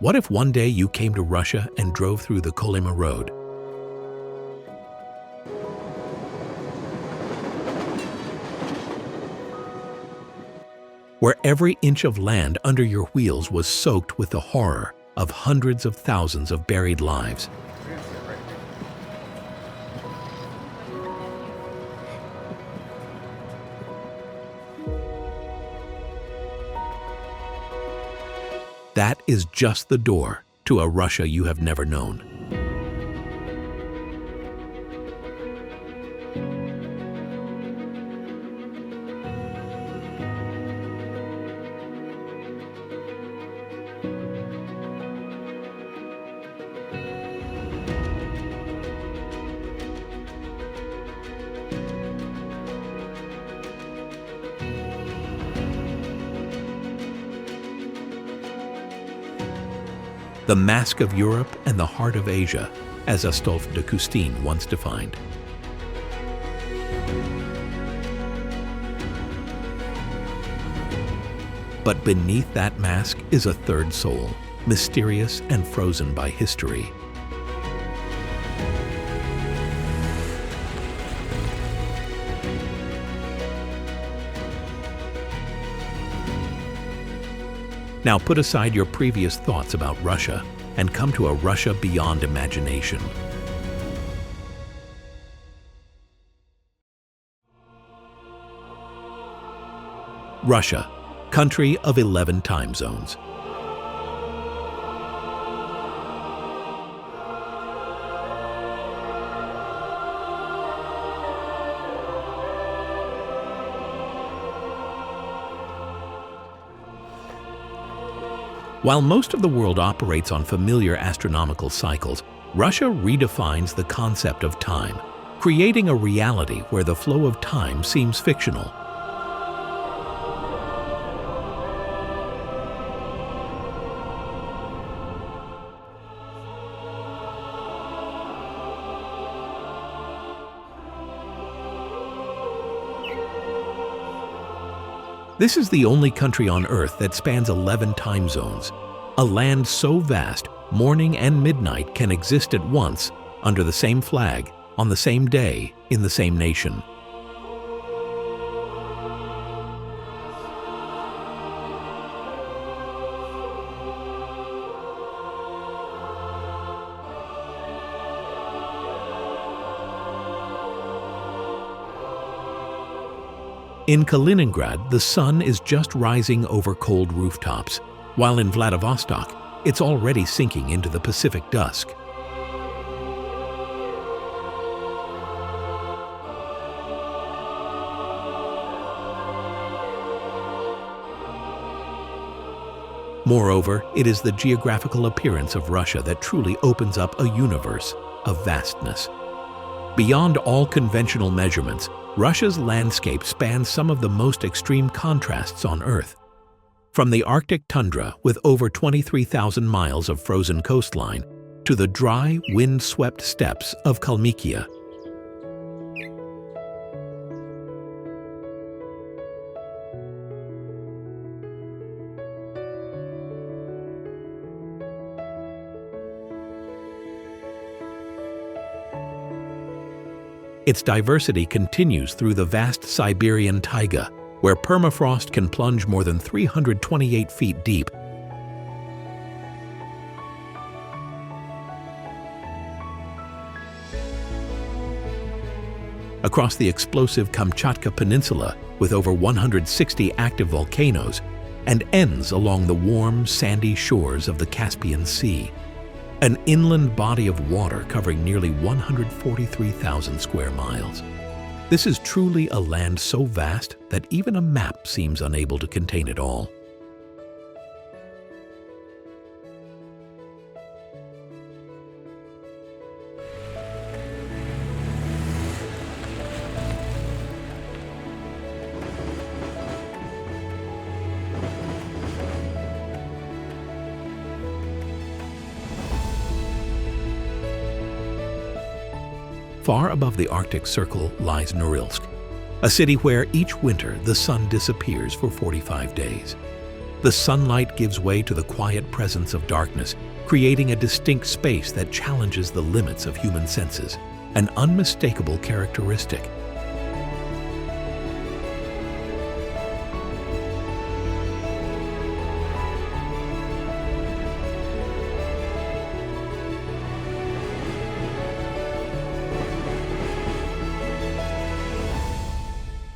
What if one day you came to Russia and drove through the Kolyma Road? Where every inch of land under your wheels was soaked with the horror of hundreds of thousands of buried lives. That is just the door to a Russia you have never known. The mask of Europe and the heart of Asia, as Astolphe de Custine once defined. But beneath that mask is a third soul, mysterious and frozen by history. Now put aside your previous thoughts about Russia and come to a Russia beyond imagination. Russia, country of 11 time zones. While most of the world operates on familiar astronomical cycles, Russia redefines the concept of time, creating a reality where the flow of time seems fictional. This is the only country on Earth that spans 11 time zones. A land so vast, morning and midnight can exist at once, under the same flag, on the same day, in the same nation. In Kaliningrad, the sun is just rising over cold rooftops, while in Vladivostok, it's already sinking into the Pacific dusk. Moreover, it is the geographical appearance of Russia that truly opens up a universe of vastness. Beyond all conventional measurements, Russia's landscape spans some of the most extreme contrasts on Earth. From the Arctic tundra with over 23,000 miles of frozen coastline to the dry, wind-swept steppes of Kalmykia. Its diversity continues through the vast Siberian taiga, where permafrost can plunge more than 328 feet deep. Across the explosive Kamchatka Peninsula with over 160 active volcanoes, and ends along the warm, sandy shores of the Caspian Sea. An inland body of water covering nearly 143,000 square miles. This is truly a land so vast that even a map seems unable to contain it all. Far above the Arctic Circle lies Norilsk, a city where each winter the sun disappears for 45 days. The sunlight gives way to the quiet presence of darkness, creating a distinct space that challenges the limits of human senses, an unmistakable characteristic.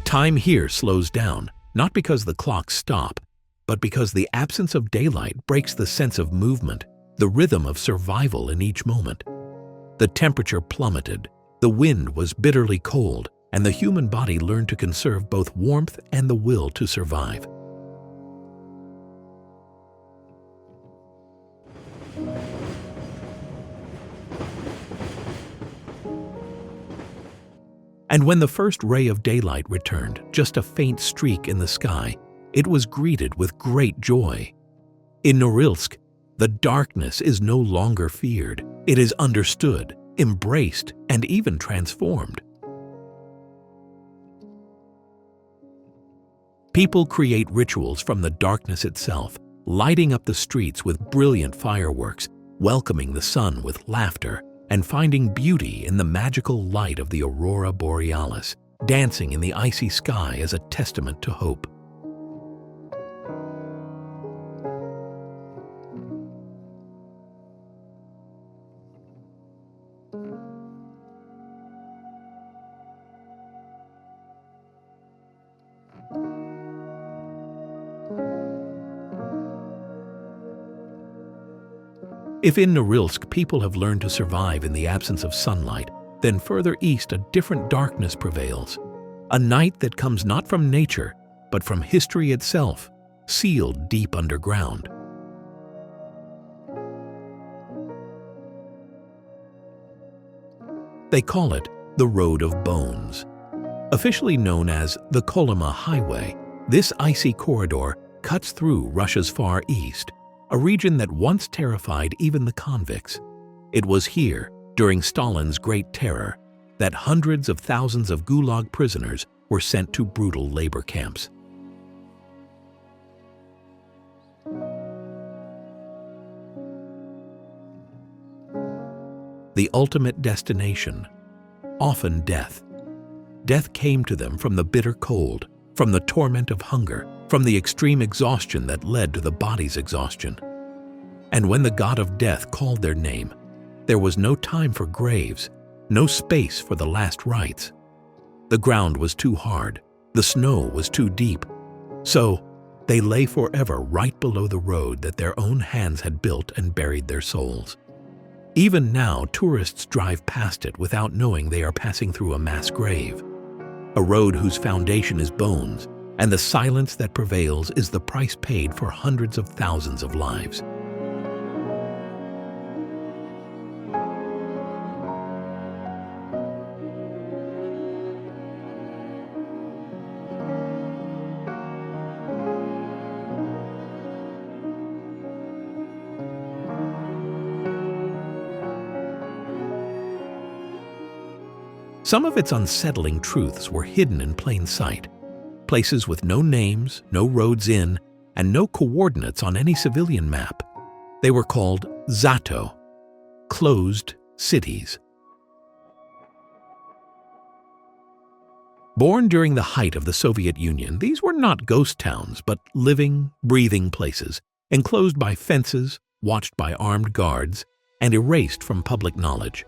Time here slows down, not because the clocks stop, but because the absence of daylight breaks the sense of movement, the rhythm of survival in each moment. The temperature plummeted, the wind was bitterly cold, and the human body learned to conserve both warmth and the will to survive. And when the first ray of daylight returned, just a faint streak in the sky, it was greeted with great joy. In Norilsk, the darkness is no longer feared. It is understood, embraced, and even transformed. People create rituals from the darkness itself, lighting up the streets with brilliant fireworks, welcoming the sun with laughter, and finding beauty in the magical light of the aurora borealis, dancing in the icy sky as a testament to hope. If in Norilsk people have learned to survive in the absence of sunlight, then further east a different darkness prevails. A night that comes not from nature, but from history itself, sealed deep underground. They call it the Road of Bones. Officially known as the Kolyma Highway, this icy corridor cuts through Russia's far east, a region that once terrified even the convicts. It was here, during Stalin's Great Terror, that hundreds of thousands of Gulag prisoners were sent to brutal labor camps. The ultimate destination, often death. Death came to them from the bitter cold, from the torment of hunger, from the extreme exhaustion that led to the body's exhaustion. And when the god of death called their name, there was no time for graves, no space for the last rites. The ground was too hard, the snow was too deep, so they lay forever right below the road that their own hands had built and buried their souls. Even now, tourists drive past it without knowing they are passing through a mass grave, a road whose foundation is bones, and the silence that prevails is the price paid for hundreds of thousands of lives. Some of its unsettling truths were hidden in plain sight. Places with no names, no roads in, and no coordinates on any civilian map. They were called ZATO, closed cities. Born during the height of the Soviet Union, these were not ghost towns, but living, breathing places, enclosed by fences, watched by armed guards, and erased from public knowledge.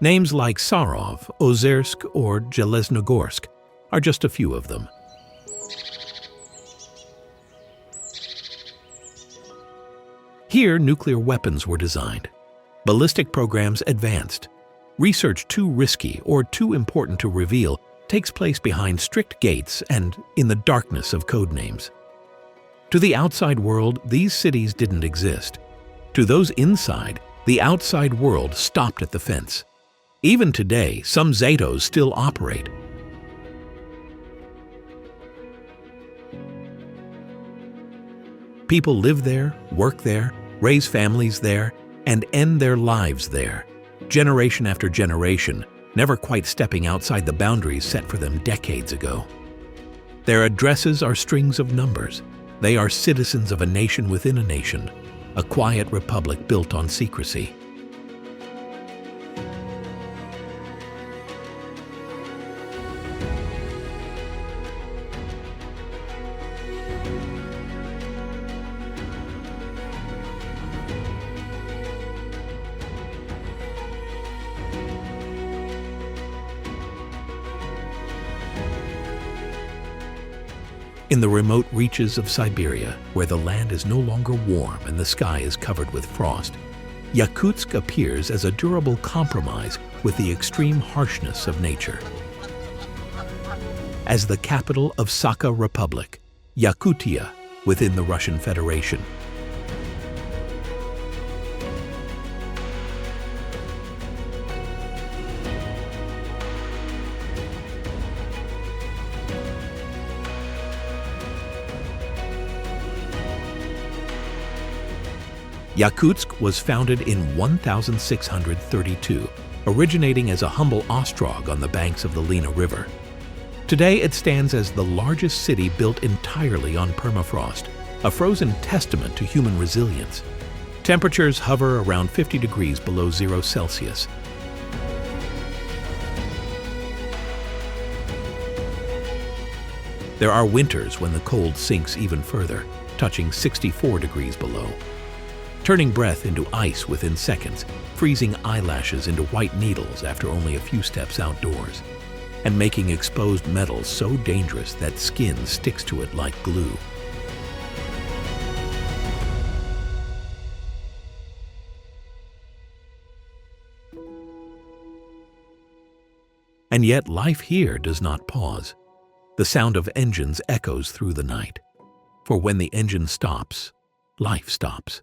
Names like Sarov, Ozersk, or Zheleznogorsk are just a few of them. Here, nuclear weapons were designed. Ballistic programs advanced. Research too risky or too important to reveal takes place behind strict gates and in the darkness of code names. To the outside world, these cities didn't exist. To those inside, the outside world stopped at the fence. Even today, some ZATOs still operate. People live there, work there, raise families there, and end their lives there, generation after generation, never quite stepping outside the boundaries set for them decades ago. Their addresses are strings of numbers. They are citizens of a nation within a nation, a quiet republic built on secrecy. In the remote reaches of Siberia, where the land is no longer warm and the sky is covered with frost, Yakutsk appears as a durable compromise with the extreme harshness of nature. As the capital of Sakha Republic, Yakutia, within the Russian Federation, Yakutsk was founded in 1632, originating as a humble ostrog on the banks of the Lena River. Today it stands as the largest city built entirely on permafrost, a frozen testament to human resilience. Temperatures hover around 50 degrees below 0 Celsius. There are winters when the cold sinks even further, touching 64 degrees below. Turning breath into ice within seconds, freezing eyelashes into white needles after only a few steps outdoors, and making exposed metals so dangerous that skin sticks to it like glue. And yet life here does not pause. The sound of engines echoes through the night. For when the engine stops, life stops.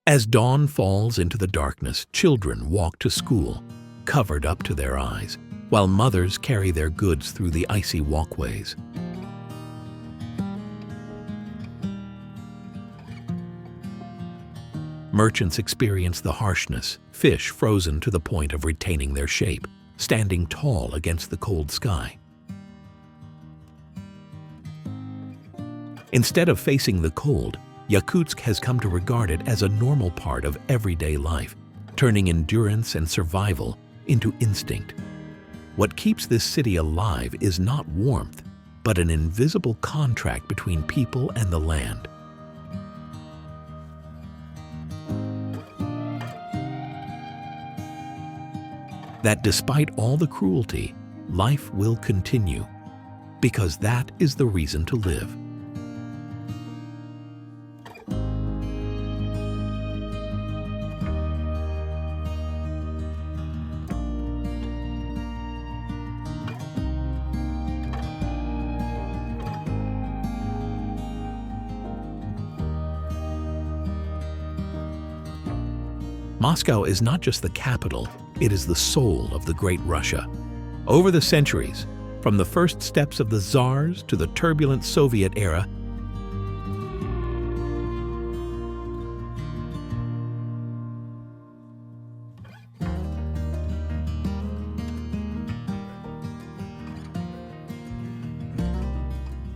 As dawn falls into the darkness, children walk to school, covered up to their eyes, while mothers carry their goods through the icy walkways. Merchants experience the harshness, fish frozen to the point of retaining their shape, standing tall against the cold sky. Instead of facing the cold, Yakutsk has come to regard it as a normal part of everyday life, turning endurance and survival into instinct. What keeps this city alive is not warmth, but an invisible contract between people and the land. That despite all the cruelty, life will continue, because that is the reason to live. Moscow is not just the capital, it is the soul of the great Russia. Over the centuries, from the first steps of the Tsars to the turbulent Soviet era,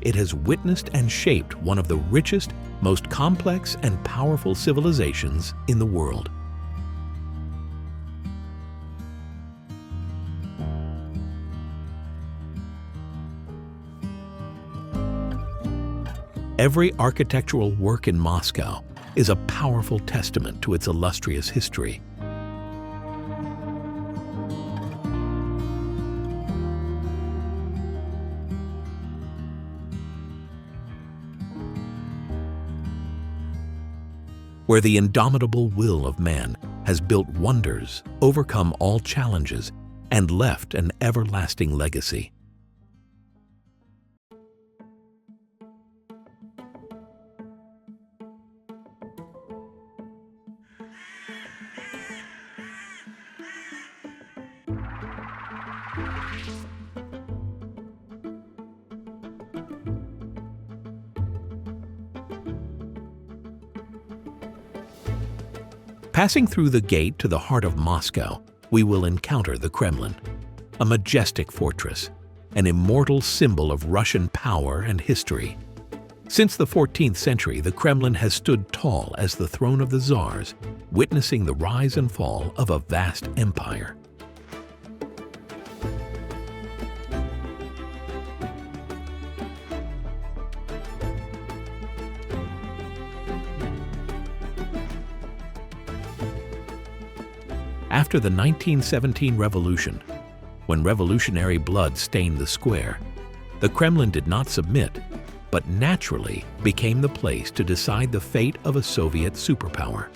it has witnessed and shaped one of the richest, most complex and powerful civilizations in the world. Every architectural work in Moscow is a powerful testament to its illustrious history. Where the indomitable will of man has built wonders, overcome all challenges, and left an everlasting legacy. Passing through the gate to the heart of Moscow, we will encounter the Kremlin, a majestic fortress, an immortal symbol of Russian power and history. Since the 14th century, the Kremlin has stood tall as the throne of the Tsars, witnessing the rise and fall of a vast empire. After the 1917 revolution, when revolutionary blood stained the square, the Kremlin did not submit, but naturally became the place to decide the fate of a Soviet superpower.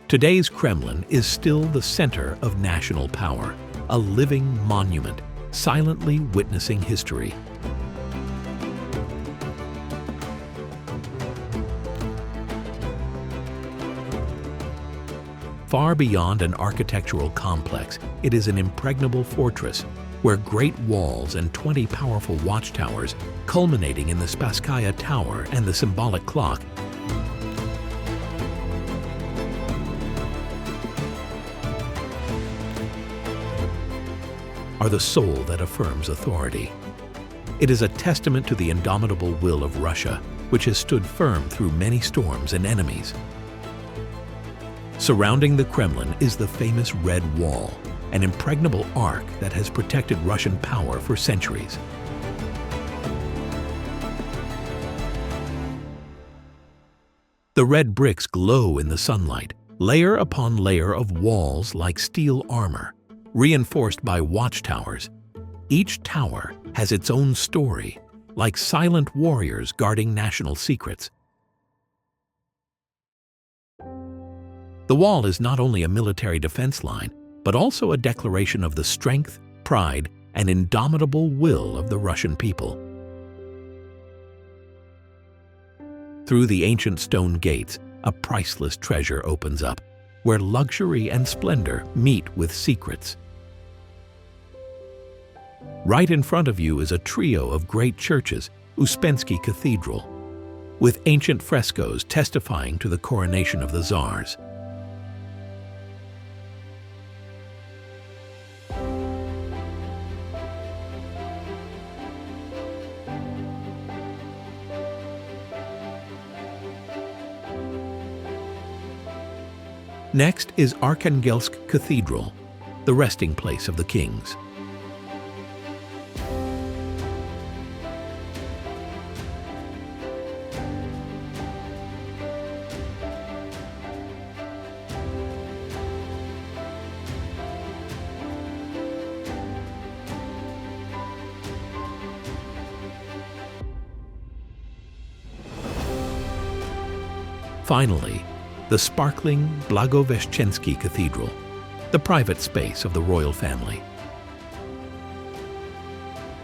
Today's Kremlin is still the center of national power, a living monument, silently witnessing history. Far beyond an architectural complex, it is an impregnable fortress where great walls and 20 powerful watchtowers, culminating in the Spasskaya Tower and the symbolic clock, are the soul that affirms authority. It is a testament to the indomitable will of Russia, which has stood firm through many storms and enemies. Surrounding the Kremlin is the famous Red Wall, an impregnable arc that has protected Russian power for centuries. The red bricks glow in the sunlight, layer upon layer of walls like steel armor, reinforced by watchtowers. Each tower has its own story, like silent warriors guarding national secrets. The wall is not only a military defense line, but also a declaration of the strength, pride, and indomitable will of the Russian people. Through the ancient stone gates, a priceless treasure opens up, where luxury and splendor meet with secrets. Right in front of you is a trio of great churches, Uspensky Cathedral, with ancient frescoes testifying to the coronation of the Tsars. Next is Arkhangelsk Cathedral, the resting place of the kings. Finally, the sparkling Blagoveshchensky Cathedral, the private space of the royal family.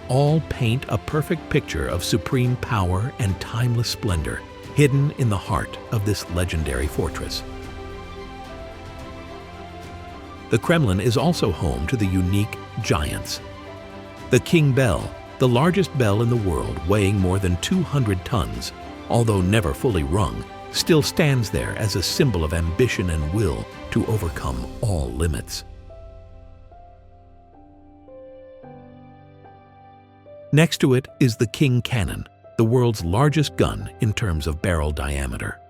All paint a perfect picture of supreme power and timeless splendor hidden in the heart of this legendary fortress. The Kremlin is also home to the unique giants. The King Bell, the largest bell in the world weighing more than 200 tons, although never fully rung, still stands there as a symbol of ambition and will to overcome all limits. Next to it is the King Cannon, the world's largest gun in terms of barrel diameter,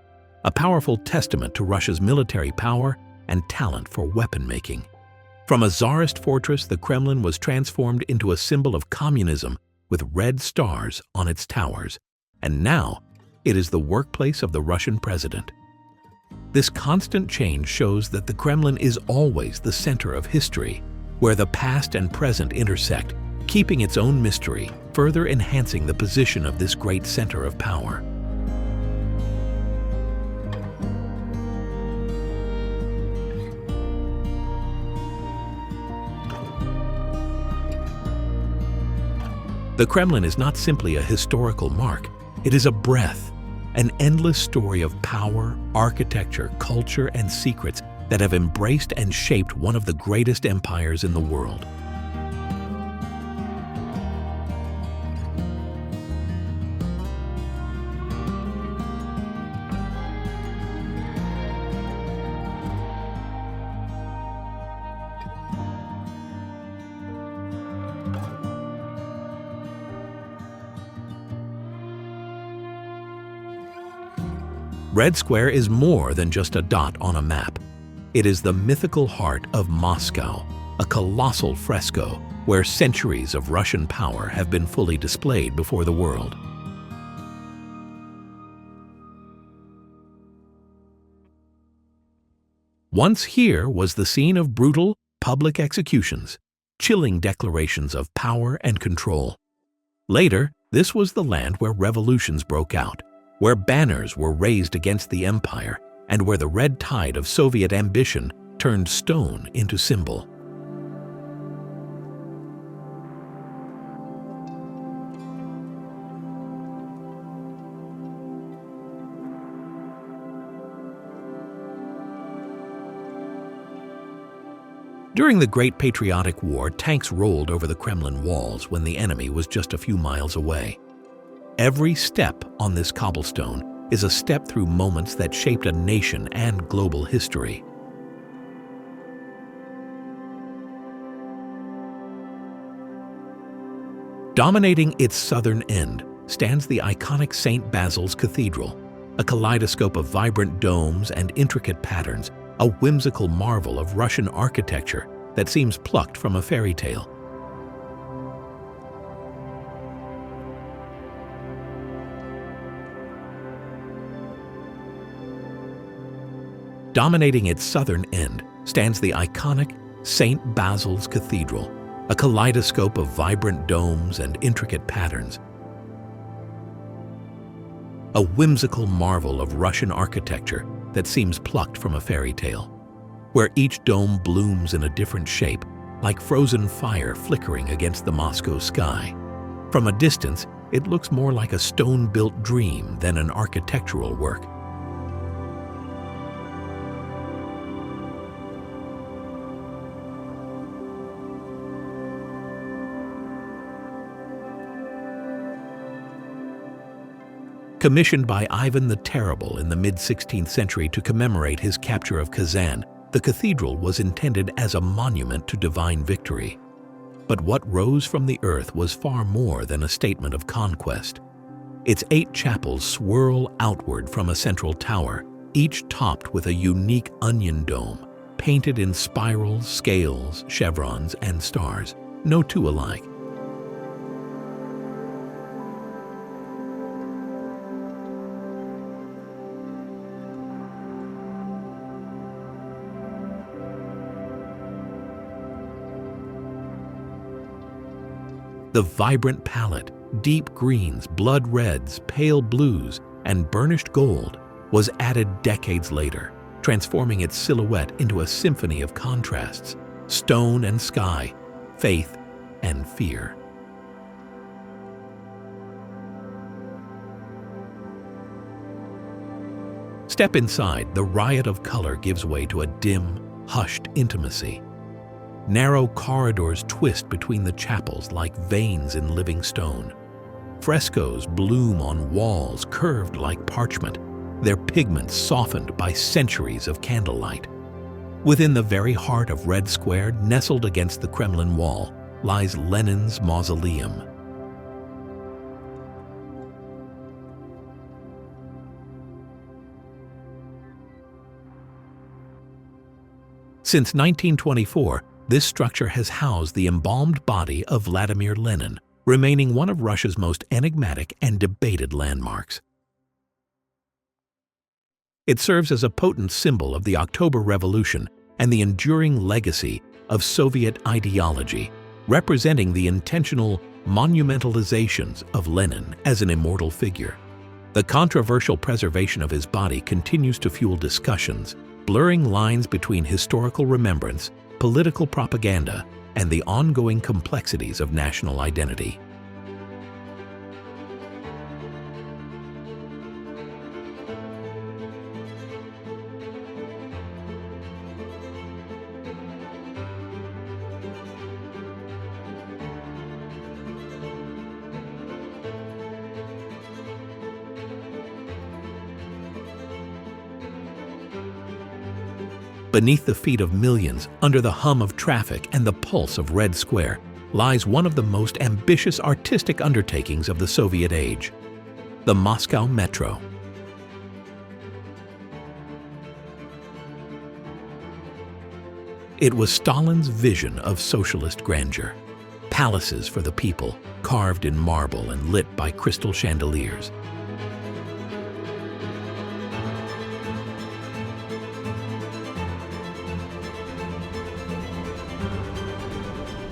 a powerful testament to Russia's military power and talent for weapon making. From a czarist fortress, the Kremlin was transformed into a symbol of communism with red stars on its towers, and now it is the workplace of the Russian president. This constant change shows that the Kremlin is always the center of history, where the past and present intersect, keeping its own mystery, further enhancing the position of this great center of power. The Kremlin is not simply a historical mark, it is a breath, an endless story of power, architecture, culture, and secrets that have embraced and shaped one of the greatest empires in the world. Red Square is more than just a dot on a map. It is the mythical heart of Moscow, a colossal fresco where centuries of Russian power have been fully displayed before the world. Once here was the scene of brutal public executions, chilling declarations of power and control. Later, this was the land where revolutions broke out, where banners were raised against the empire, and where the red tide of Soviet ambition turned stone into symbol. During the Great Patriotic War, tanks rolled over the Kremlin walls when the enemy was just a few miles away. Every step on this cobblestone is a step through moments that shaped a nation and global history. Dominating its southern end stands the iconic St. Basil's Cathedral, a kaleidoscope of vibrant domes and intricate patterns, a whimsical marvel of Russian architecture that seems plucked from a fairy tale. Dominating its southern end stands the iconic St. Basil's Cathedral, a kaleidoscope of vibrant domes and intricate patterns, a whimsical marvel of Russian architecture that seems plucked from a fairy tale, where each dome blooms in a different shape, like frozen fire flickering against the Moscow sky. From a distance, it looks more like a stone-built dream than an architectural work. Commissioned by Ivan the Terrible in the mid-16th century to commemorate his capture of Kazan, the cathedral was intended as a monument to divine victory. But what rose from the earth was far more than a statement of conquest. Its 8 chapels swirl outward from a central tower, each topped with a unique onion dome, painted in spirals, scales, chevrons, and stars, no two alike. The vibrant palette, deep greens, blood reds, pale blues, and burnished gold was added decades later, transforming its silhouette into a symphony of contrasts, stone and sky, faith and fear. Step inside, the riot of color gives way to a dim, hushed intimacy. Narrow corridors twist between the chapels like veins in living stone. Frescoes bloom on walls curved like parchment, their pigments softened by centuries of candlelight. Within the very heart of Red Square, nestled against the Kremlin wall, lies Lenin's mausoleum. Since 1924, this structure has housed the embalmed body of Vladimir Lenin, remaining one of Russia's most enigmatic and debated landmarks. It serves as a potent symbol of the October Revolution and the enduring legacy of Soviet ideology, representing the intentional monumentalizations of Lenin as an immortal figure. The controversial preservation of his body continues to fuel discussions, blurring lines between historical remembrance, political propaganda, and the ongoing complexities of national identity. Beneath the feet of millions, under the hum of traffic and the pulse of Red Square, lies one of the most ambitious artistic undertakings of the Soviet age, the Moscow Metro. It was Stalin's vision of socialist grandeur. Palaces for the people, carved in marble and lit by crystal chandeliers.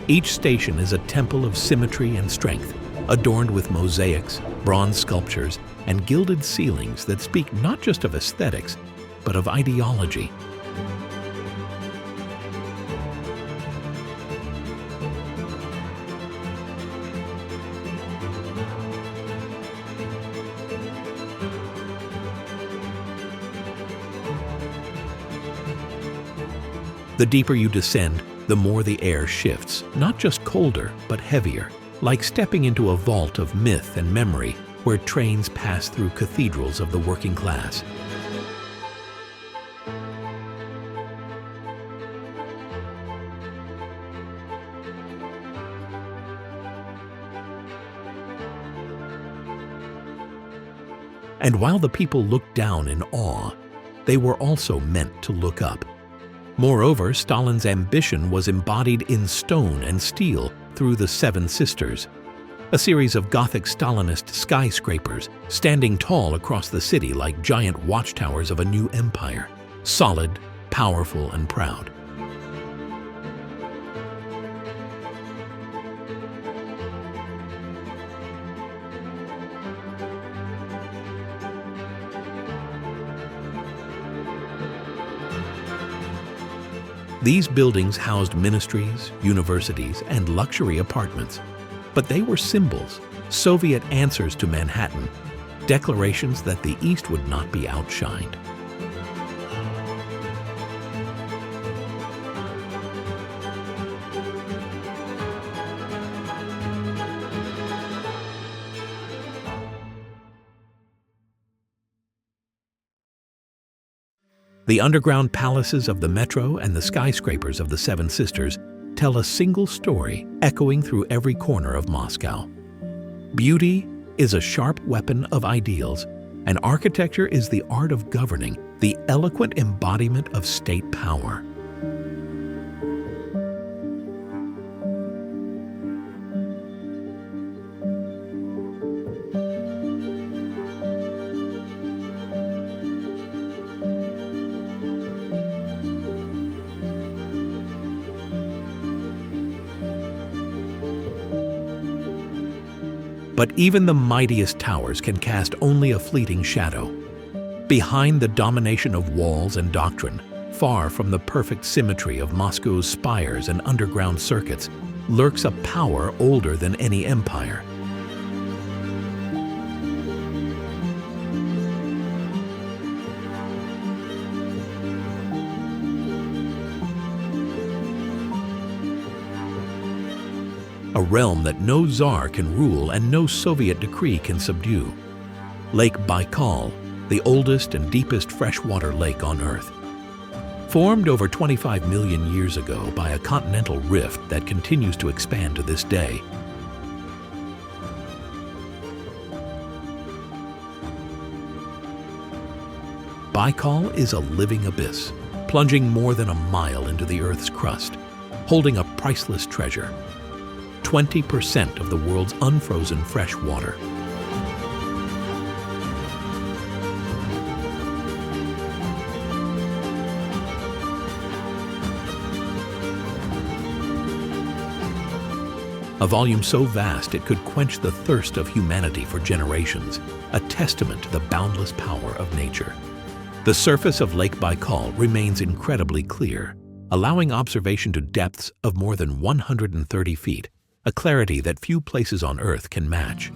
Each station is a temple of symmetry and strength, adorned with mosaics, bronze sculptures, and gilded ceilings that speak not just of aesthetics, but of ideology. The deeper you descend, the more the air shifts, not just colder, but heavier, like stepping into a vault of myth and memory where trains pass through cathedrals of the working class. And while the people looked down in awe, they were also meant to look up. Moreover, Stalin's ambition was embodied in stone and steel through the Seven Sisters, a series of Gothic Stalinist skyscrapers standing tall across the city like giant watchtowers of a new empire, solid, powerful, and proud. These buildings housed ministries, universities, and luxury apartments. But they were symbols, Soviet answers to Manhattan, declarations that the East would not be outshined. The underground palaces of the metro and the skyscrapers of the Seven Sisters tell a single story echoing through every corner of Moscow. Beauty is a sharp weapon of ideals, and architecture is the art of governing, the eloquent embodiment of state power. But even the mightiest towers can cast only a fleeting shadow. Behind the domination of walls and doctrine, far from the perfect symmetry of Moscow's spires and underground circuits, lurks a power older than any empire. A realm that no czar can rule and no Soviet decree can subdue. Lake Baikal, the oldest and deepest freshwater lake on Earth. Formed over 25 million years ago by a continental rift that continues to expand to this day. Baikal is a living abyss, plunging more than a mile into the Earth's crust, holding a priceless treasure. 20% of the world's unfrozen fresh water. A volume so vast it could quench the thirst of humanity for generations, a testament to the boundless power of nature. The surface of Lake Baikal remains incredibly clear, allowing observation to depths of more than 130 feet, a clarity that few places on Earth can match.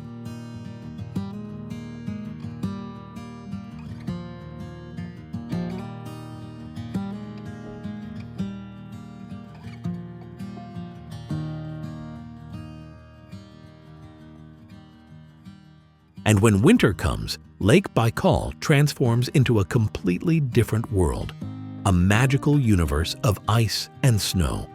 And when winter comes, Lake Baikal transforms into a completely different world, a magical universe of ice and snow.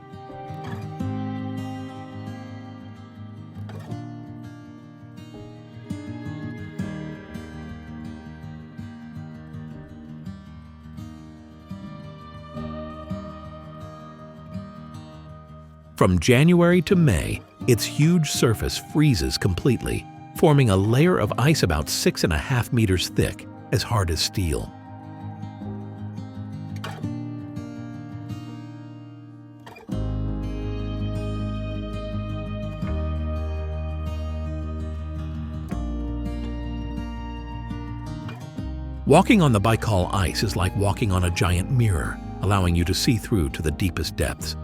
From January to May, its huge surface freezes completely, forming a layer of ice about 6.5 meters thick, as hard as steel. Walking on the Baikal ice is like walking on a giant mirror, allowing you to see through to the deepest depths.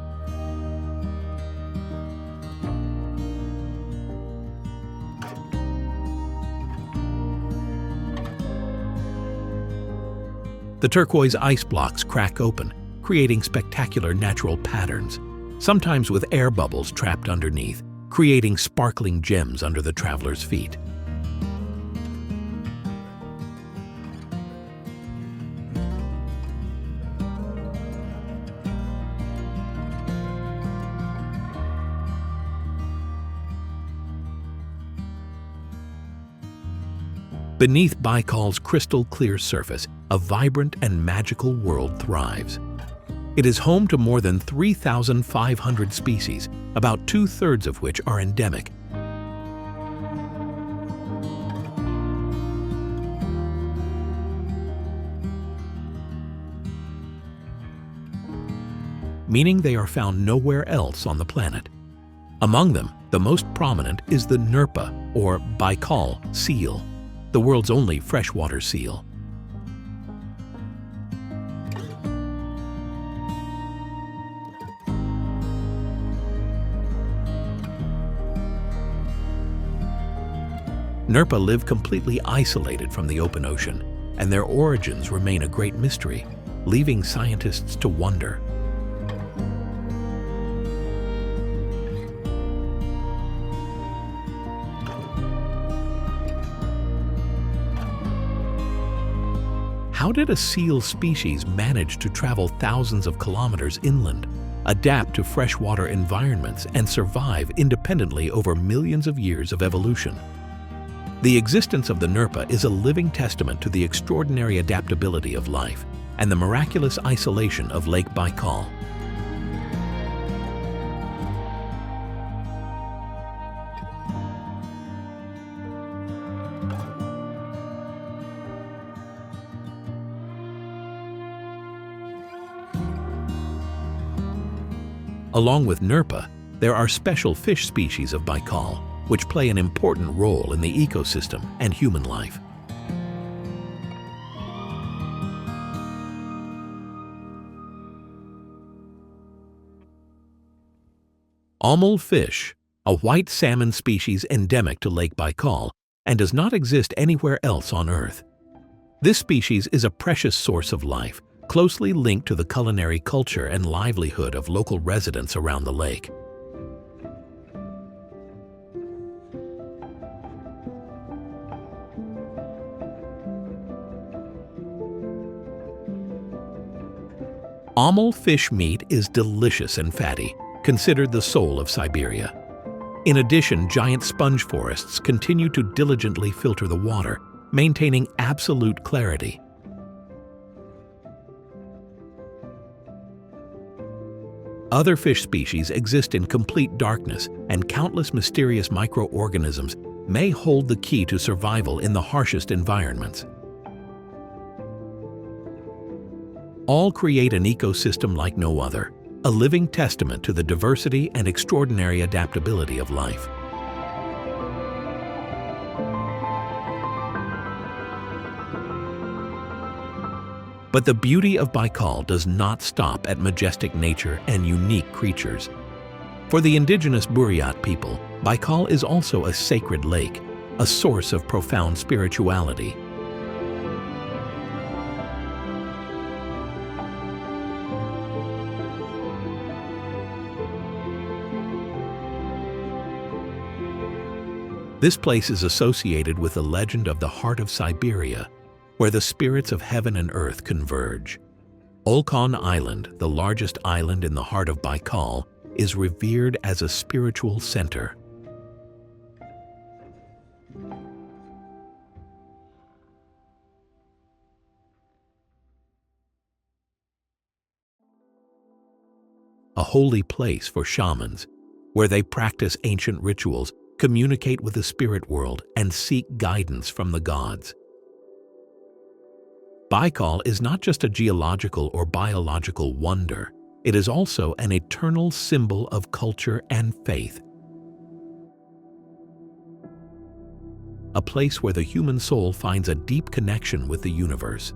The turquoise ice blocks crack open, creating spectacular natural patterns, sometimes with air bubbles trapped underneath, creating sparkling gems under the traveler's feet. Beneath Baikal's crystal-clear surface, a vibrant and magical world thrives. It is home to more than 3,500 species, about 2/3 of which are endemic. Meaning they are found nowhere else on the planet. Among them, the most prominent is the Nerpa, or Baikal, seal, the world's only freshwater seal. Nerpa live completely isolated from the open ocean, and their origins remain a great mystery, leaving scientists to wonder. How did a seal species manage to travel thousands of kilometers inland, adapt to freshwater environments, and survive independently over millions of years of evolution? The existence of the Nerpa is a living testament to the extraordinary adaptability of life and the miraculous isolation of Lake Baikal. Along with Nerpa, there are special fish species of Baikal, which play an important role in the ecosystem and human life. Amul fish, a white salmon species endemic to Lake Baikal and does not exist anywhere else on Earth. This species is a precious source of life, closely linked to the culinary culture and livelihood of local residents around the lake. Amul fish meat is delicious and fatty, considered the soul of Siberia. In addition, giant sponge forests continue to diligently filter the water, maintaining absolute clarity. Other fish species exist in complete darkness, and countless mysterious microorganisms may hold the key to survival in the harshest environments. All create an ecosystem like no other, a living testament to the diversity and extraordinary adaptability of life. But the beauty of Baikal does not stop at majestic nature and unique creatures. For the indigenous Buryat people, Baikal is also a sacred lake, a source of profound spirituality. This place is associated with the legend of the Heart of Siberia, where the spirits of heaven and earth converge. Olkhon Island, the largest island in the heart of Baikal, is revered as a spiritual center. a holy place for shamans, where they practice ancient rituals, communicate with the spirit world, and seek guidance from the gods. Baikal is not just a geological or biological wonder, it is also an eternal symbol of culture and faith. A place where the human soul finds a deep connection with the universe.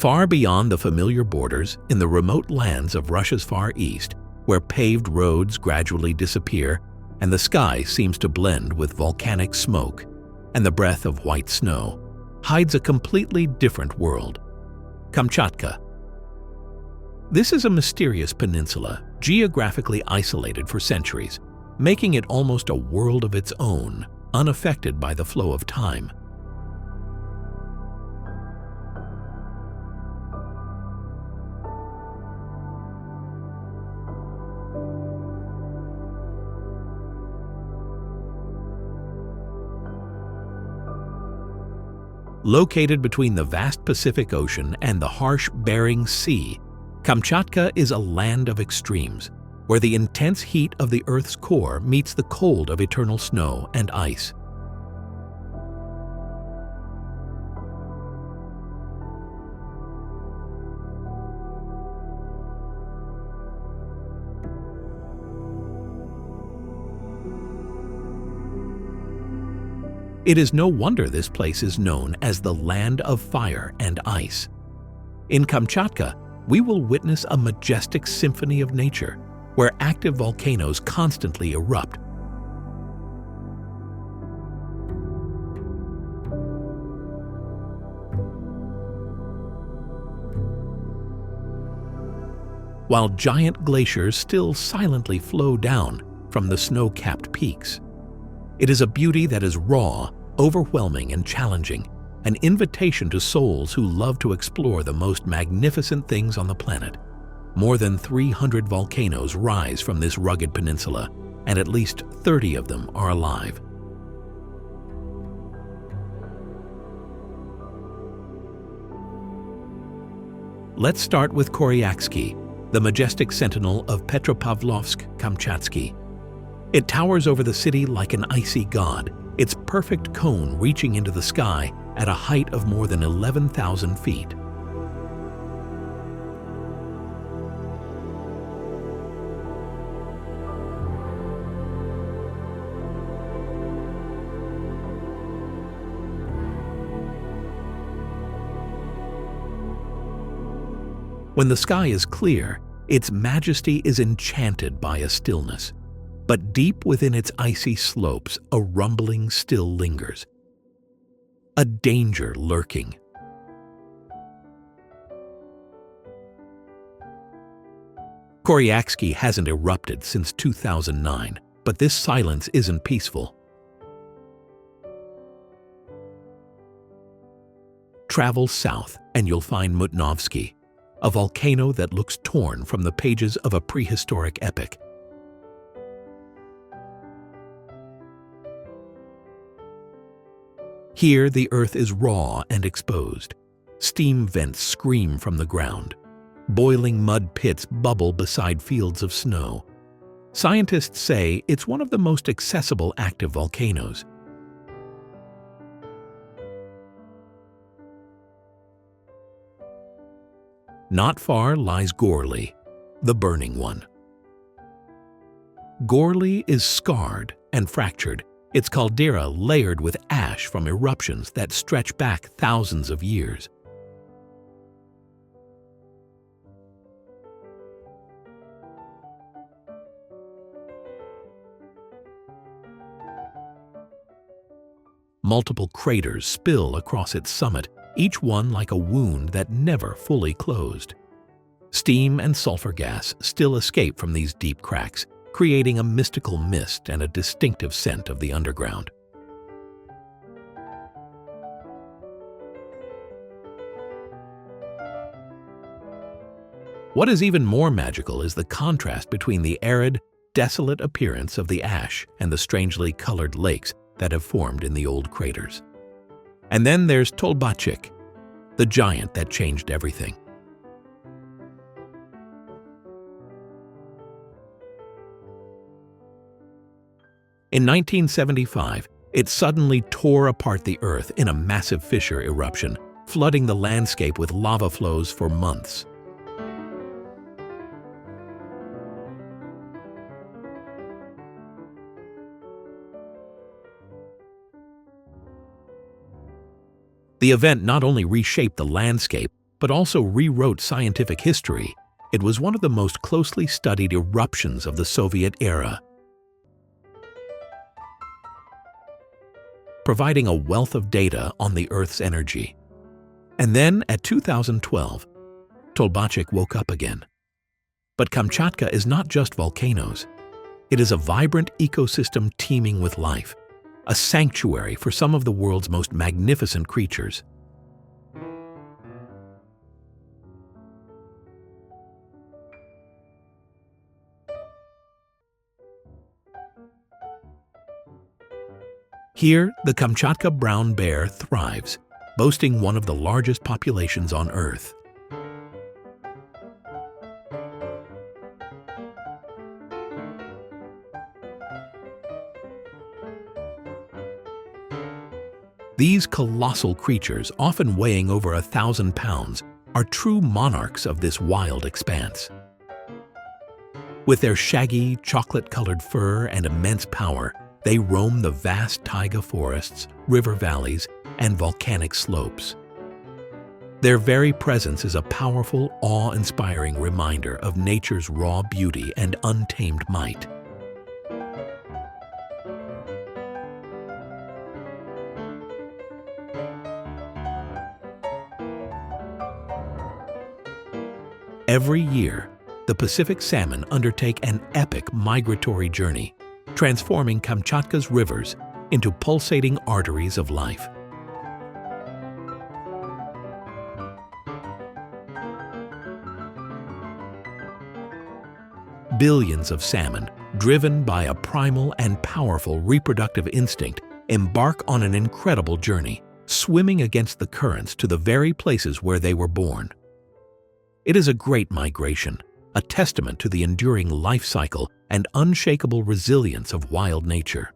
Far beyond the familiar borders, in the remote lands of Russia's Far East, where paved roads gradually disappear and the sky seems to blend with volcanic smoke and the breath of white snow, hides a completely different world. Kamchatka. This is a mysterious peninsula, geographically isolated for centuries, making it almost a world of its own, unaffected by the flow of time. Located between the vast Pacific Ocean and the harsh Bering Sea, Kamchatka is a land of extremes, where the intense heat of the Earth's core meets the cold of eternal snow and ice. It is no wonder this place is known as the Land of Fire and Ice. In Kamchatka, we will witness a majestic symphony of nature, where active volcanoes constantly erupt. While giant glaciers still silently flow down from the snow-capped peaks. It is a beauty that is raw, overwhelming, and challenging, an invitation to souls who love to explore the most magnificent things on the planet. More than 300 volcanoes rise from this rugged peninsula, and at least 30 of them are alive. Let's start with Koryaksky, the majestic sentinel of Petropavlovsk-Kamchatsky. It towers over the city like an icy god, its perfect cone reaching into the sky at a height of more than 11,000 feet. When the sky is clear, its majesty is enchanted by a stillness. But deep within its icy slopes, a rumbling still lingers. A danger lurking. Koryaksky hasn't erupted since 2009, but this silence isn't peaceful. Travel south and you'll find Mutnovsky, a volcano that looks torn from the pages of a prehistoric epic. Here, the earth is raw and exposed. Steam vents scream from the ground. Boiling mud pits bubble beside fields of snow. Scientists say it's one of the most accessible active volcanoes. Not far lies Gorly, the burning one. Gorly is scarred and fractured, its caldera layered with ash from eruptions that stretch back thousands of years. Multiple craters spill across its summit, each one like a wound that never fully closed. Steam and sulfur gas still escape from these deep cracks, creating a mystical mist and a distinctive scent of the underground. What is even more magical is the contrast between the arid, desolate appearance of the ash and the strangely colored lakes that have formed in the old craters. And then there's Tolbachik, the giant that changed everything. In 1975, it suddenly tore apart the earth in a massive fissure eruption, flooding the landscape with lava flows for months. The event not only reshaped the landscape, but also rewrote scientific history. It was one of the most closely studied eruptions of the Soviet era, providing a wealth of data on the Earth's energy. And then, at 2012, Tolbachik woke up again. But Kamchatka is not just volcanoes. It is a vibrant ecosystem teeming with life, a sanctuary for some of the world's most magnificent creatures. Here, the Kamchatka brown bear thrives, boasting one of the largest populations on Earth. These colossal creatures, often weighing over 1,000 pounds, are true monarchs of this wild expanse. With their shaggy, chocolate-colored fur and immense power, they roam the vast taiga forests, river valleys, and volcanic slopes. Their very presence is a powerful, awe-inspiring reminder of nature's raw beauty and untamed might. Every year, the Pacific salmon undertake an epic migratory journey, transforming Kamchatka's rivers into pulsating arteries of life. Billions of salmon, driven by a primal and powerful reproductive instinct, embark on an incredible journey, swimming against the currents to the very places where they were born. It is a great migration, a testament to the enduring life cycle and unshakable resilience of wild nature.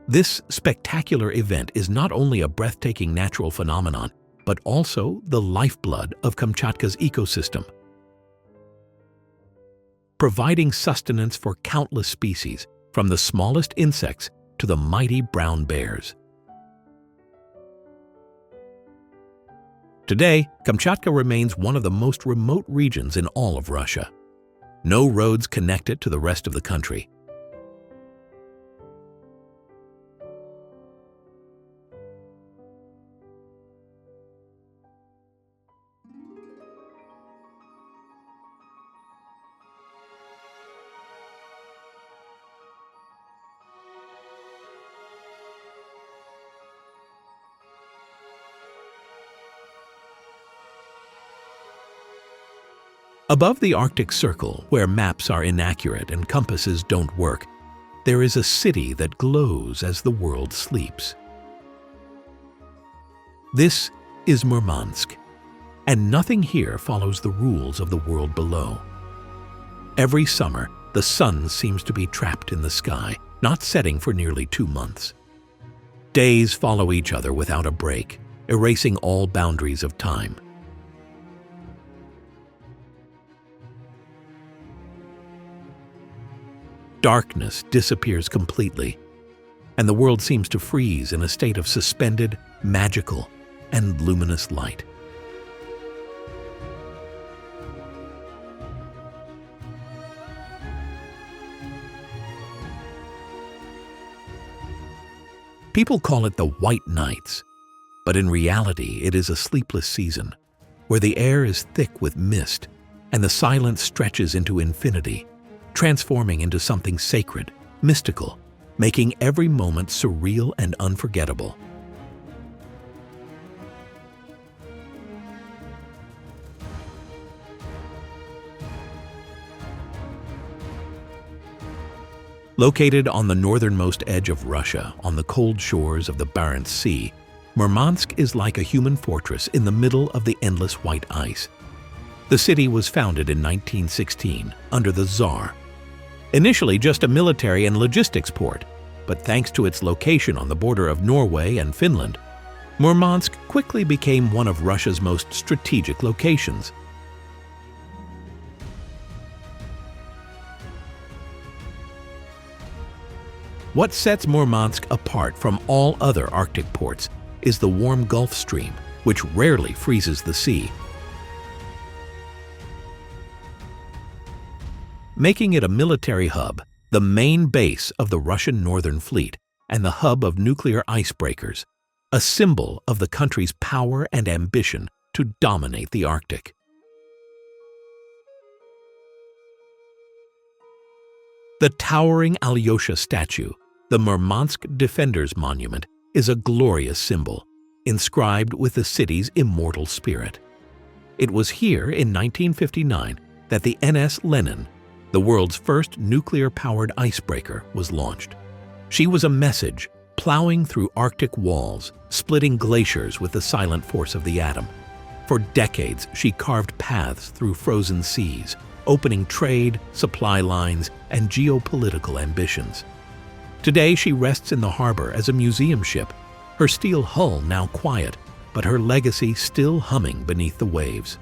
This spectacular event is not only a breathtaking natural phenomenon, but also the lifeblood of Kamchatka's ecosystem, providing sustenance for countless species, from the smallest insects to the mighty brown bears. Today, Kamchatka remains one of the most remote regions in all of Russia. No roads connect it to the rest of the country. Above the Arctic Circle, where maps are inaccurate and compasses don't work, there is a city that glows as the world sleeps. This is Murmansk, and nothing here follows the rules of the world below. Every summer, the sun seems to be trapped in the sky, not setting for nearly 2 months. Days follow each other without a break, erasing all boundaries of time. Darkness disappears completely, and the world seems to freeze in a state of suspended, magical, and luminous light. People call it the White Nights, but in reality it is a sleepless season, where the air is thick with mist and the silence stretches into infinity, transforming into something sacred, mystical, making every moment surreal and unforgettable. Located on the northernmost edge of Russia, on the cold shores of the Barents Sea, Murmansk is like a human fortress in the middle of the endless white ice. The city was founded in 1916 under the Tsar. Initially just a military and logistics port, but thanks to its location on the border of Norway and Finland, Murmansk quickly became one of Russia's most strategic locations. What sets Murmansk apart from all other Arctic ports is the warm Gulf Stream, which rarely freezes the sea, making it a military hub, the main base of the Russian Northern Fleet, and the hub of nuclear icebreakers, a symbol of the country's power and ambition to dominate the Arctic. The towering Alyosha statue, the Murmansk Defenders Monument, is a glorious symbol, inscribed with the city's immortal spirit. It was here in 1959 that the NS Lenin, the world's first nuclear-powered icebreaker, was launched. She was a message, plowing through Arctic walls, splitting glaciers with the silent force of the atom. For decades, she carved paths through frozen seas, opening trade, supply lines, and geopolitical ambitions. Today, she rests in the harbor as a museum ship, her steel hull now quiet, but her legacy still humming beneath the waves.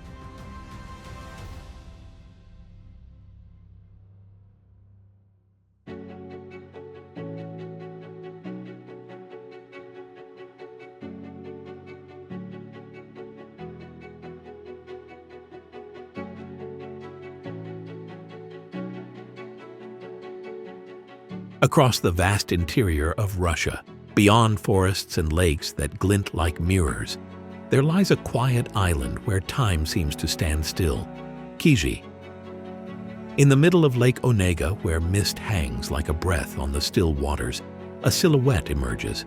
Across the vast interior of Russia, beyond forests and lakes that glint like mirrors, there lies a quiet island where time seems to stand still, Kiji. In the middle of Lake Onega, where mist hangs like a breath on the still waters, a silhouette emerges.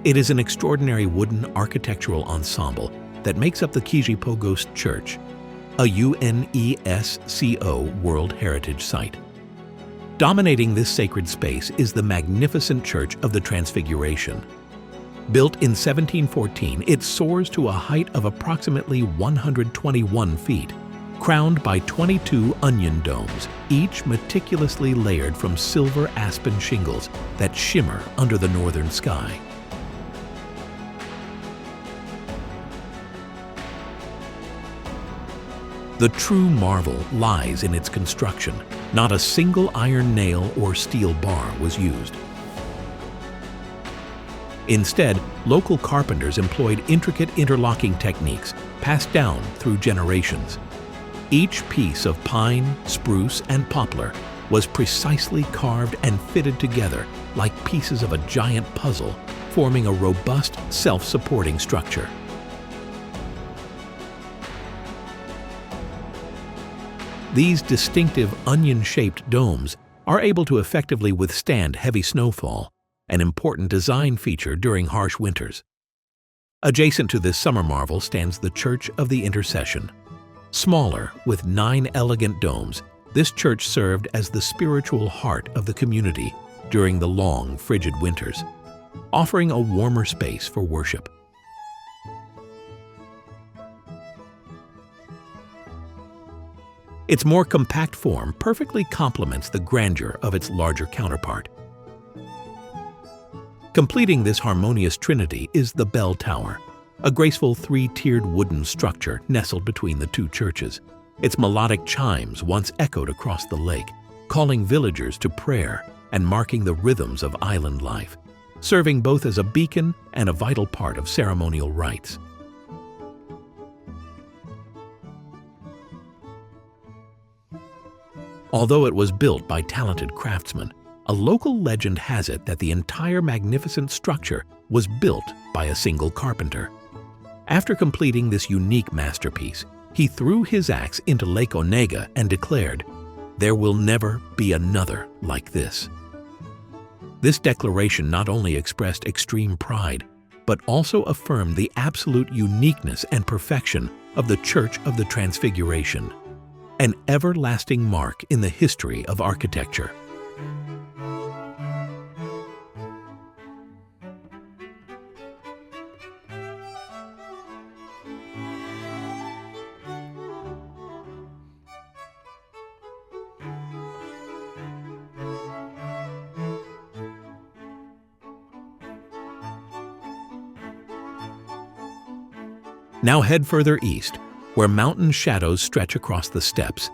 It is an extraordinary wooden architectural ensemble that makes up the Kiji Pogost Church, a UNESCO World Heritage Site. Dominating this sacred space is the magnificent Church of the Transfiguration. Built in 1714, it soars to a height of approximately 121 feet, crowned by 22 onion domes, each meticulously layered from silver aspen shingles that shimmer under the northern sky. The true marvel lies in its construction. Not a single iron nail or steel bar was used. Instead, local carpenters employed intricate interlocking techniques passed down through generations. Each piece of pine, spruce, and poplar was precisely carved and fitted together like pieces of a giant puzzle, forming a robust, self-supporting structure. These distinctive onion-shaped domes are able to effectively withstand heavy snowfall, an important design feature during harsh winters. Adjacent to this summer marvel stands the Church of the Intercession. Smaller, with 9 elegant domes, this church served as the spiritual heart of the community during the long, frigid winters, offering a warmer space for worship. Its more compact form perfectly complements the grandeur of its larger counterpart. Completing this harmonious trinity is the bell tower, a graceful 3-tiered wooden structure nestled between the two churches. Its melodic chimes once echoed across the lake, calling villagers to prayer and marking the rhythms of island life, serving both as a beacon and a vital part of ceremonial rites. Although it was built by talented craftsmen, a local legend has it that the entire magnificent structure was built by a single carpenter. After completing this unique masterpiece, he threw his axe into Lake Onega and declared, "There will never be another like this." This declaration not only expressed extreme pride, but also affirmed the absolute uniqueness and perfection of the Church of the Transfiguration, an everlasting mark in the history of architecture. Now head further east, where mountain shadows stretch across the steppes,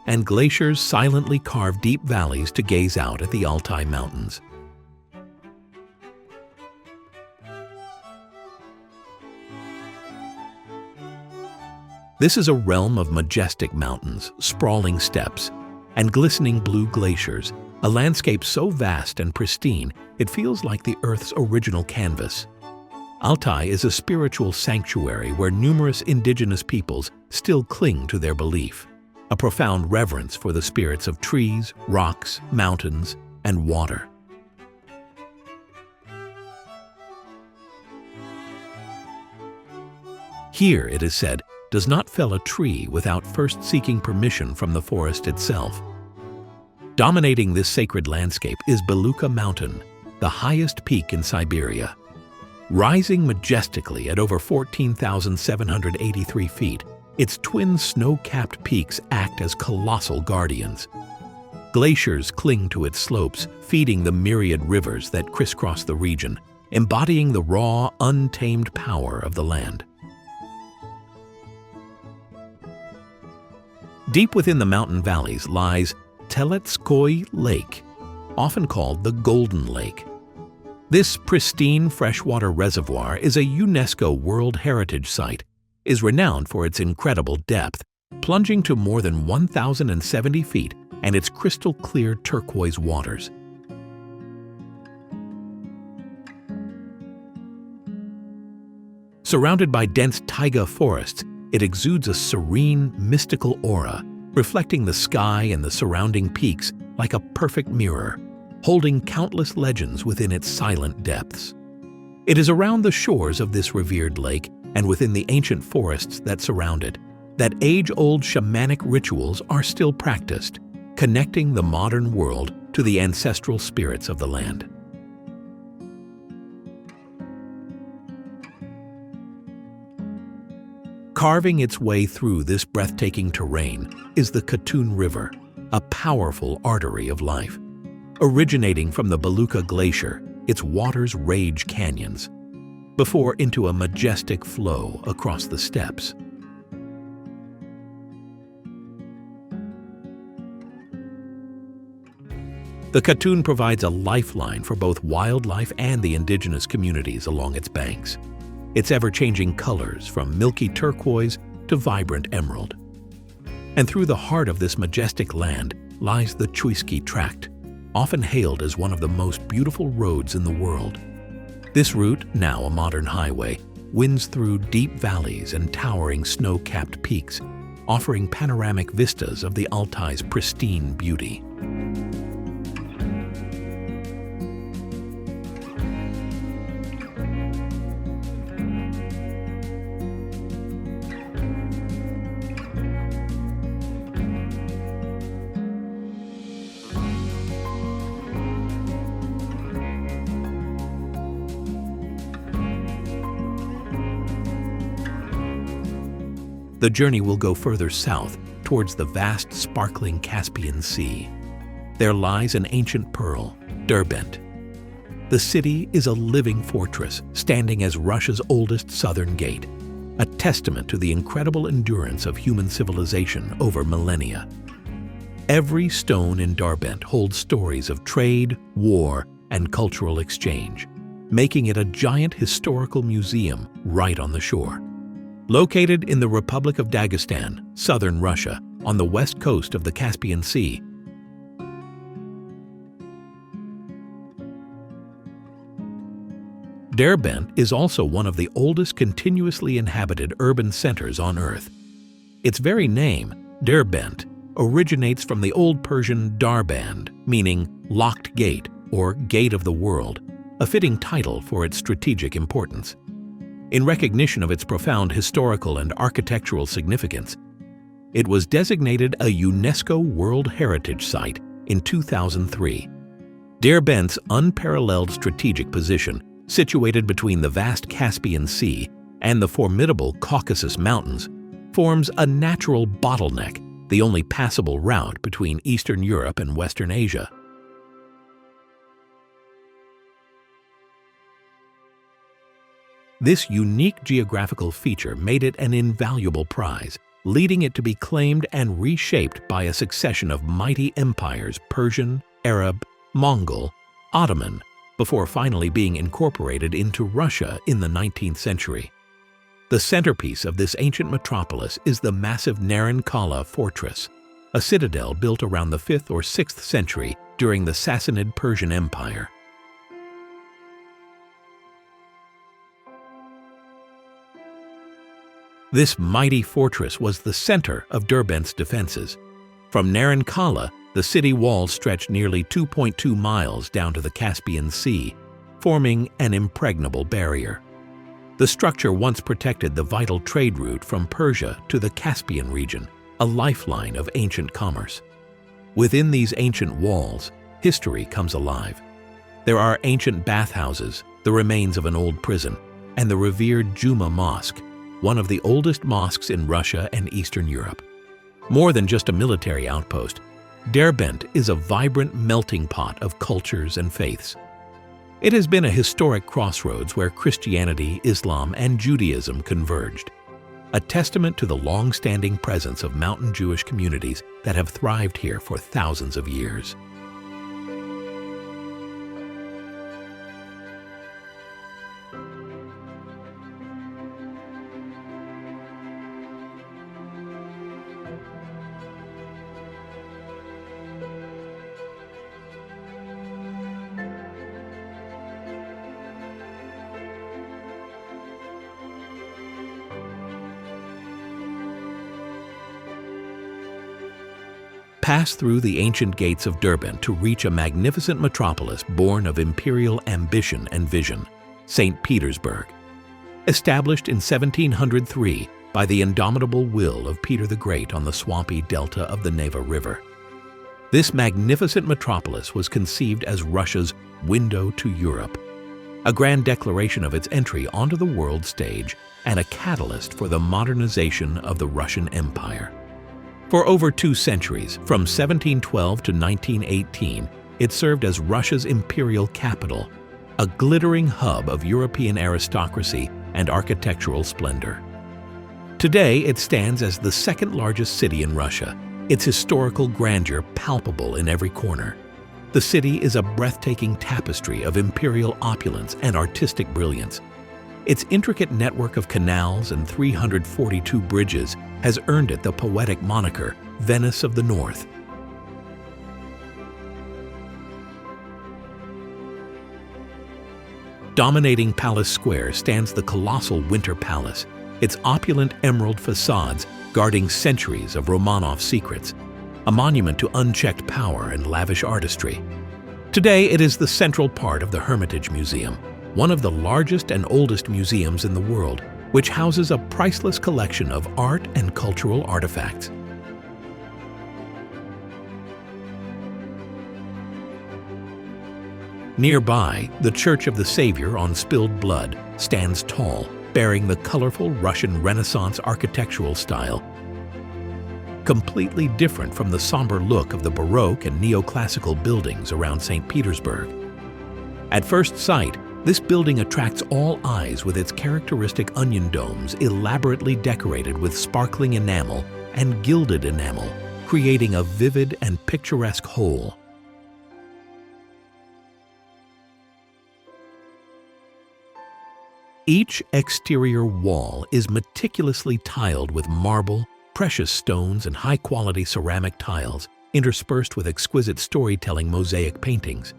and glaciers silently carve deep valleys to gaze out at the Altai Mountains. This is a realm of majestic mountains, sprawling steppes, and glistening blue glaciers, a landscape so vast and pristine it feels like the Earth's original canvas. Altai is a spiritual sanctuary where numerous indigenous peoples still cling to their belief, a profound reverence for the spirits of trees, rocks, mountains, and water. Here, it is said, does not fell a tree without first seeking permission from the forest itself. Dominating this sacred landscape is Belukha Mountain, the highest peak in Siberia. Rising majestically at over 14,783 feet, its twin snow-capped peaks act as colossal guardians. Glaciers cling to its slopes, feeding the myriad rivers that crisscross the region, embodying the raw, untamed power of the land. Deep within the mountain valleys lies Teletskoy Lake, often called the Golden Lake. This pristine freshwater reservoir is a UNESCO World Heritage Site, is renowned for its incredible depth, plunging to more than 1,070 feet, and its crystal-clear turquoise waters. Surrounded by dense taiga forests, it exudes a serene, mystical aura, reflecting the sky and the surrounding peaks like a perfect mirror, holding countless legends within its silent depths. It is around the shores of this revered lake and within the ancient forests that surround it that age-old shamanic rituals are still practiced, connecting the modern world to the ancestral spirits of the land. Carving its way through this breathtaking terrain is the Katun River, a powerful artery of life. Originating from the Belukha Glacier, its waters rage canyons, before into a majestic flow across the steppes. The Katun provides a lifeline for both wildlife and the indigenous communities along its banks. Its ever-changing colors, from milky turquoise to vibrant emerald. And through the heart of this majestic land lies the Chuisky Tract, often hailed as one of the most beautiful roads in the world. This route, now a modern highway, winds through deep valleys and towering snow-capped peaks, offering panoramic vistas of the Altai's pristine beauty. The journey will go further south towards the vast, sparkling Caspian Sea. There lies an ancient pearl, Derbent. The city is a living fortress, standing as Russia's oldest southern gate, a testament to the incredible endurance of human civilization over millennia. Every stone in Derbent holds stories of trade, war, and cultural exchange, making it a giant historical museum right on the shore. Located in the Republic of Dagestan, southern Russia, on the west coast of the Caspian Sea, Derbent is also one of the oldest continuously inhabited urban centers on Earth. Its very name, Derbent, originates from the Old Persian Darband, meaning locked gate or gate of the world, a fitting title for its strategic importance. In recognition of its profound historical and architectural significance, it was designated a UNESCO World Heritage Site in 2003. Derbent's unparalleled strategic position, situated between the vast Caspian Sea and the formidable Caucasus Mountains, forms a natural bottleneck, the only passable route between Eastern Europe and Western Asia. This unique geographical feature made it an invaluable prize, leading it to be claimed and reshaped by a succession of mighty empires: Persian, Arab, Mongol, Ottoman, before finally being incorporated into Russia in the 19th century. The centerpiece of this ancient metropolis is the massive Naran fortress, a citadel built around the 5th or 6th century during the Sassanid Persian Empire. This mighty fortress was the center of Derbent's defenses. From Naran, the city walls stretched nearly 2.2 miles down to the Caspian Sea, forming an impregnable barrier. The structure once protected the vital trade route from Persia to the Caspian region, a lifeline of ancient commerce. Within these ancient walls, history comes alive. There are ancient bathhouses, the remains of an old prison, and the revered Juma Mosque, one of the oldest mosques in Russia and Eastern Europe. More than just a military outpost, Derbent is a vibrant melting pot of cultures and faiths. It has been a historic crossroads where Christianity, Islam, and Judaism converged, a testament to the long-standing presence of mountain Jewish communities that have thrived here for thousands of years. Pass through the ancient gates of Derbent to reach a magnificent metropolis born of imperial ambition and vision, St. Petersburg. Established in 1703 by the indomitable will of Peter the Great on the swampy delta of the Neva River. This magnificent metropolis was conceived as Russia's window to Europe, a grand declaration of its entry onto the world stage and a catalyst for the modernization of the Russian Empire. For over 2 centuries, from 1712 to 1918, it served as Russia's imperial capital, a glittering hub of European aristocracy and architectural splendor. Today, it stands as the second largest city in Russia, its historical grandeur palpable in every corner. The city is a breathtaking tapestry of imperial opulence and artistic brilliance. Its intricate network of canals and 342 bridges has earned it the poetic moniker, Venice of the North. Dominating Palace Square stands the colossal Winter Palace, its opulent emerald facades guarding centuries of Romanov secrets, a monument to unchecked power and lavish artistry. Today, it is the central part of the Hermitage Museum, one of the largest and oldest museums in the world, which houses a priceless collection of art and cultural artifacts. Nearby, the Church of the Savior on Spilled Blood stands tall, bearing the colorful Russian Renaissance architectural style, completely different from the somber look of the Baroque and neoclassical buildings around St. Petersburg. At first sight, this building attracts all eyes with its characteristic onion domes elaborately decorated with sparkling enamel and gilded enamel, creating a vivid and picturesque whole. Each exterior wall is meticulously tiled with marble, precious stones, and high-quality ceramic tiles, interspersed with exquisite storytelling mosaic paintings.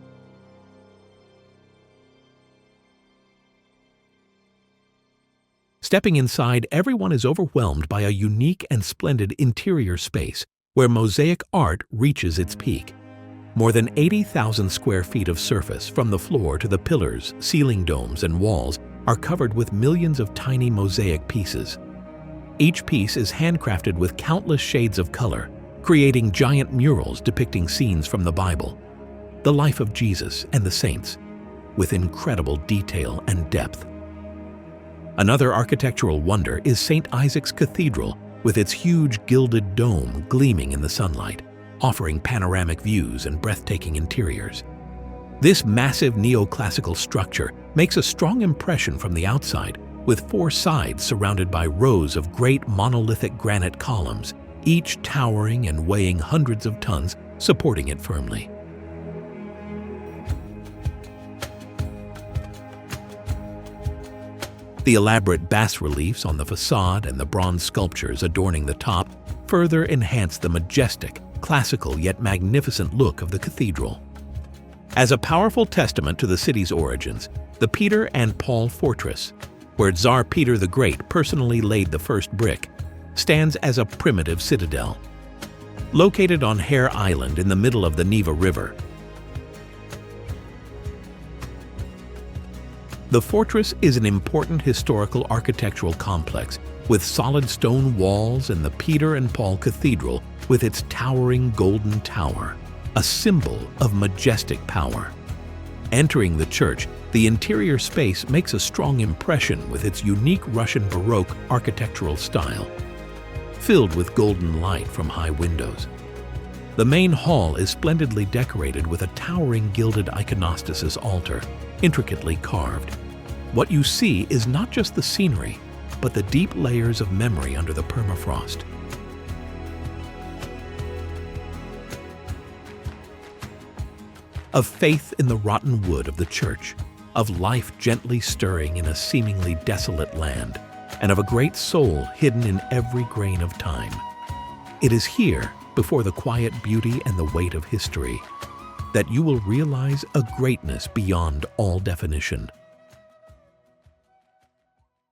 Stepping inside, everyone is overwhelmed by a unique and splendid interior space where mosaic art reaches its peak. More than 80,000 square feet of surface, from the floor to the pillars, ceiling domes, and walls, are covered with millions of tiny mosaic pieces. Each piece is handcrafted with countless shades of color, creating giant murals depicting scenes from the Bible, the life of Jesus and the saints, with incredible detail and depth. Another architectural wonder is St. Isaac's Cathedral, with its huge gilded dome gleaming in the sunlight, offering panoramic views and breathtaking interiors. This massive neoclassical structure makes a strong impression from the outside, with 4 sides surrounded by rows of great monolithic granite columns, each towering and weighing hundreds of tons, supporting it firmly. The elaborate bas-reliefs on the facade and the bronze sculptures adorning the top further enhance the majestic, classical yet magnificent look of the cathedral. As a powerful testament to the city's origins, the Peter and Paul Fortress, where Tsar Peter the Great personally laid the first brick, stands as a primitive citadel. Located on Hare Island in the middle of the Neva River, the fortress is an important historical architectural complex with solid stone walls and the Peter and Paul Cathedral with its towering golden tower, a symbol of majestic power. Entering the church, the interior space makes a strong impression with its unique Russian Baroque architectural style, filled with golden light from high windows. The main hall is splendidly decorated with a towering gilded iconostasis altar, intricately carved. What you see is not just the scenery, but the deep layers of memory under the permafrost. Of faith in the rotten wood of the church, of life gently stirring in a seemingly desolate land, and of a great soul hidden in every grain of time. It is here, before the quiet beauty and the weight of history, that you will realize a greatness beyond all definition.